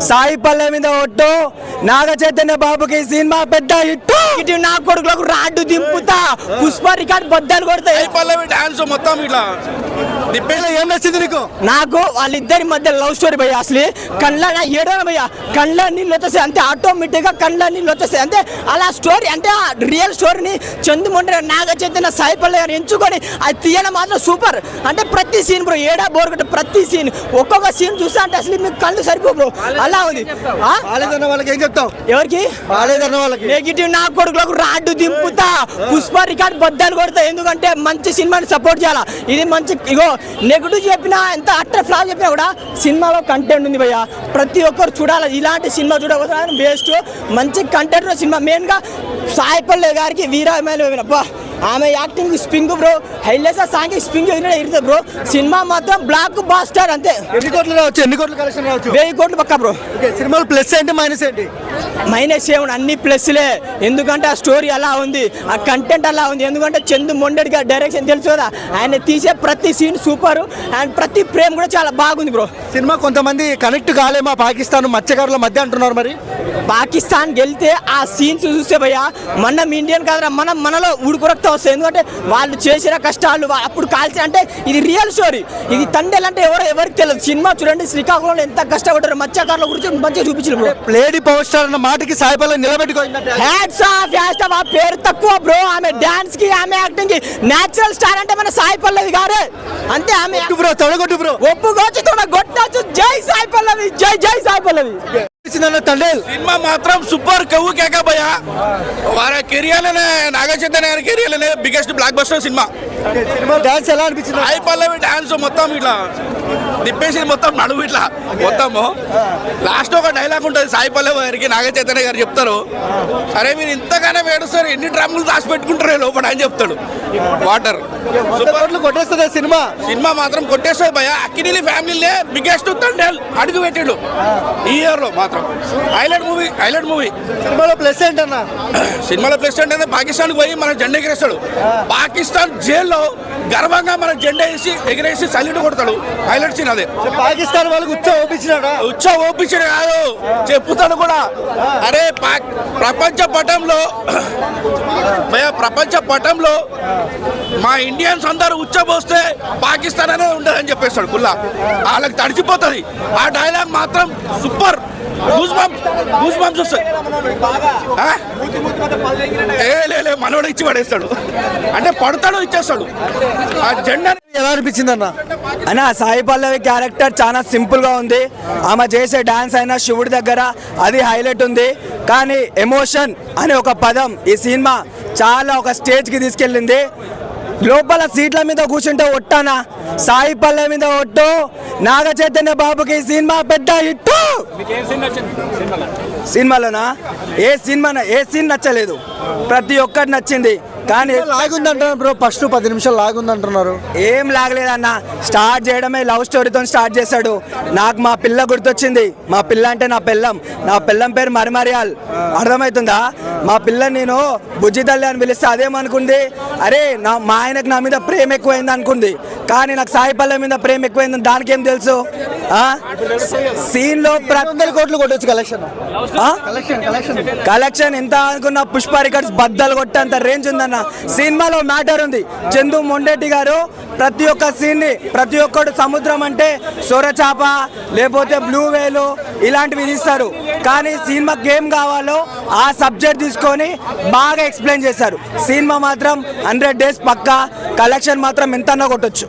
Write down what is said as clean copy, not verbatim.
సాయి పల్లె మీద ఒట్టు నాగ చైతన్య బాబుకి సినిమా పెద్ద హిట్టు. ఇటు నా కొడుకులకు రాడ్డు దింపుతా, పుష్ప రికార్డ్ బద్దలు కొడతాయి. డాన్స్ మొత్తం ఇట్లా ఏం నచ్చింది నీకు? నాకు వాళ్ళిద్దరి మధ్య లవ్ స్టోరీ భయ్య. అసలు కళ్ళ ఏడో భయ్య, కళ్ళ నీళ్ళు వచ్చేస్తాయి అంతే, ఆటోమేటిక్ గా కళ్ళ నీళ్ళు వచ్చేస్తాయి అంతే. అలా స్టోరీ అంటే రియల్ స్టోరీని చందుమండ్రి నాగ చైతన్య సాయి పల్లె గారు ఎంచుకొని అది తీయడం మాత్రం సూపర్. అంటే ప్రతి సీన్ బ్రో, ఏడా బోర్ కొట్టే ప్రతి సీన్, ఒక్కొక్క సీన్ చూస్తా అంటే అసలు మీకు కళ్ళు సరిపో బ్రో, అలా ఉంది. వాళ్ళకి ఏం చెప్తావు? ఎవరికి వాళ్ళకి నెగిటివ్ నా కొడుకులకు రాడ్డు దింపుతా, పుష్ప రికార్డ్ బద్దలు కొడతా. ఎందుకంటే మంచి సినిమాని సపోర్ట్ చేయాలా. ఇది మంచి ఇగో నెగిటివ్ చెప్పినా ఎంత అట్టర్ ఫ్లాప్ చెప్పినా కూడా సినిమాలో కంటెంట్ ఉంది భయ్య, ప్రతి ఒక్కరు చూడాలి. ఇలాంటి సినిమా చూడకపోతే వేస్ట్. మంచి కంటెంట్ సినిమా. మెయిన్ గా సాయి పల్లె గారికి వీరాభిమానులు అబ్బా, ఆమె acting స్పింగ్ bro, highlights song స్పింగ్ ఇరుతుంది bro. Cinema మాత్రం బ్లాక్ బాస్టర్ అంతే. ఎన్ని కోట్లు రావచ్చు? ఎన్ని కోట్లు కలెక్షన్ రావచ్చు? 1000 కోట్లు పక్కా బ్రో. సినిమాలో ప్లస్ ఏంటి, మైనస్ ఏంటి? మైనస్ ఏమన్నా అన్ని ప్లస్లే. ఎందుకంటే ఆ స్టోరీ అలా ఉంది, ఆ కంటెంట్ అలా ఉంది. ఎందుకంటే చందు మొండెడి గారి డైరెక్షన్ తెలుసు కదా, ఆయన తీసే ప్రతి సీన్ సూపర్ అండ్ ప్రతి ప్రేమ్ కూడా చాలా బాగుంది బ్రో. సినిమా కొంతమంది కనెక్ట్ కాలేమా పాకిస్తాన్ మత్స్యకారుల మధ్య అంటున్నారు. మరి పాకిస్తాన్ గెలితే ఆ సీన్స్ చూస్తే భయ్య, మనం ఇండియన్ కాదురా, మనలో ఉడుకురక్త వస్తుంది. ఎందుకంటే వాళ్ళు చేసిన కష్టాలు అప్పుడు కాల్చి, అంటే ఇది రియల్ స్టోరీ. ఇది తండేలు అంటే ఎవరికి తెలియదు. సినిమా చూడండి, శ్రీకాకుళంలో ఎంత కష్టపడ్డారు మత్స్యకారుల గురించి మంచిగా చూపించారు బ్రో. లేడీ పవర్ స్టార్ అన్న మాటకి సాయి పల్లె నిలబెట్టుకోయిందంటే హ్యాట్స్ ఆఫ్. ఆ పేరు తక్కువ బ్రో, ఆమె డాన్స్ కి ఆమె యాక్టింగ్ కి. నేచురల్ స్టార్ అంటే మన సాయి పల్లవి గారే అంతే. ఆమె బ్రో తొడగొట్టు బ్రో, ఒప్పుకోవచ్చు తొడగొట్టచ్చు. జై సాయి పల్లవి, జై సాయి పల్లవి. సినిమా మాత్రం సూపర్ కవ్వు కేక భయ. వారి కెరియర్ నాగ చైతన్య గారి career biggest block buster cinema. Dance ఎలా అనిపించింది? సాయి పల్లవి డాన్స్ మొత్తం ఇట్లా తిప్పేసి మొత్తం నడువు ఇట్లా మొత్తము. లాస్ట్ ఒక డైలాగ్ ఉంటుంది సాయి పల్లవి గారికి, నాగ చైతన్య గారు చెప్తారు, అరే మీరు ఇంతగానే వేడుస్తారు, ఎన్ని డ్రమ్ములు దాచి పెట్టుకుంటారు లోపల అని చెప్తాడు. వాటర్ కొట్టేస్తుంది సినిమా. సినిమా మాత్రం కొట్టేస్తుంది భయ. అక్కినేని ఫ్యామిలీలే బిగ్గెస్ట్ తండేల్ అడుగు పెట్టిండు ఈ ఇయర్ లో మాత్రం. Highlight movie. సినిమాలో ప్లస్ ఏంటన్నా? సినిమాలో ప్లస్ ఏంటంటే పాకిస్తాన్ పోయి మన జెండా ఎగిరేస్తాడు. పాకిస్తాన్ జైల్లో గర్వంగా మన జెండా ఎగిరేసి సల్యూట్ కొడతాడు. హైలైట్ సీన్ అదే. పాకిస్తాన్ వాళ్ళకి ఉత్సవ ఓపించాడు కాదు, చెప్పుతాడు కూడా. అరే ప్రపంచ పటంలో మా ఇండియన్స్ అందరూ ఉచ్చబోస్తే పాకిస్తాన్ అనేది ఉండదని చెప్పేస్తాడు కుల్లా. వాళ్ళకి తడిచిపోతుంది. ఆ డైలాగ్ మాత్రం సూపర్. గూస్ బంప్స్ వస్తాయి. మనోడు ఇచ్చి పడేస్తాడు, అంటే పడతాడు ఇచ్చేస్తాడు. ఆ జెండా ఎలా అనిపించింది అన్న? సాయి పల్లవి క్యారెక్టర్ చాలా సింపుల్ గా ఉంది. ఆమె చేసే డాన్స్ అయినా శివుడి దగ్గర అది హైలైట్ ఉంది. కానీ ఎమోషన్ అనే ఒక పదం ఈ సినిమా చాలా ఒక స్టేజ్ కి తీసుకెళ్ళింది. లోపల సీట్ల మీద కూర్చుంటే ఒట్టానా, సాయి పల్లె మీద ఒట్టు నాగ చైతన్య బాబుకి సినిమా పెద్ద హిట్టు. సినిమాలోనా ఏ సీన్ నచ్చలేదు, ప్రతి ఒక్కటి నచ్చింది. కానీ లాగుందంటారు బ్రో, ఫస్ట్ 10 నిమిషాలు లాగుందంటున్నారు. ఏం లాగలేదన్న. స్టార్ట్ చేయడమే లవ్ స్టోరీతో స్టార్ట్ చేశాడు. నాకు మా పిల్ల గుర్తొచ్చింది. మా పిల్ల అంటే నా పిల్లం పేరు మరిమరియాల్. అర్థమవుతుందా? మా పిల్ల నేను బుజ్జి తల్లి అని పిలిస్తే అదేమనుకుంది, అరే మా ఆయనకు నా మీద ప్రేమ ఎక్కువైంది అనుకుంది. కానీ నాకు సాయి పల్లె మీద ప్రేమ ఎక్కువైంది దానికి ఏం తెలుసు? సీన్ లో 100 కోట్లు కొట్టొచ్చు కలెక్షన్ ఎంత అనుకున్న పుష్ప రికార్డ్స్ బద్దలు కొట్టేంత రేంజ్ ఉందన్న. సినిమాలో మ్యాటర్ ఉంది. చందు మొండెట్టి గారు ప్రతి ఒక్క సీన్ ని, ప్రతి ఒక్కడు సముద్రం అంటే సొరచాప లేకపోతే బ్లూ వేలు ఇలాంటివి తీస్తారు. కానీ సినిమాకి ఏం కావాలో ఆ సబ్జెక్ట్ తీసుకొని బాగా ఎక్స్ప్లెయిన్ చేశారు. సినిమా మాత్రం 100 డేస్ పక్కా. కలెక్షన్ మాత్రం ఎంతన్నా కొట్టొచ్చు.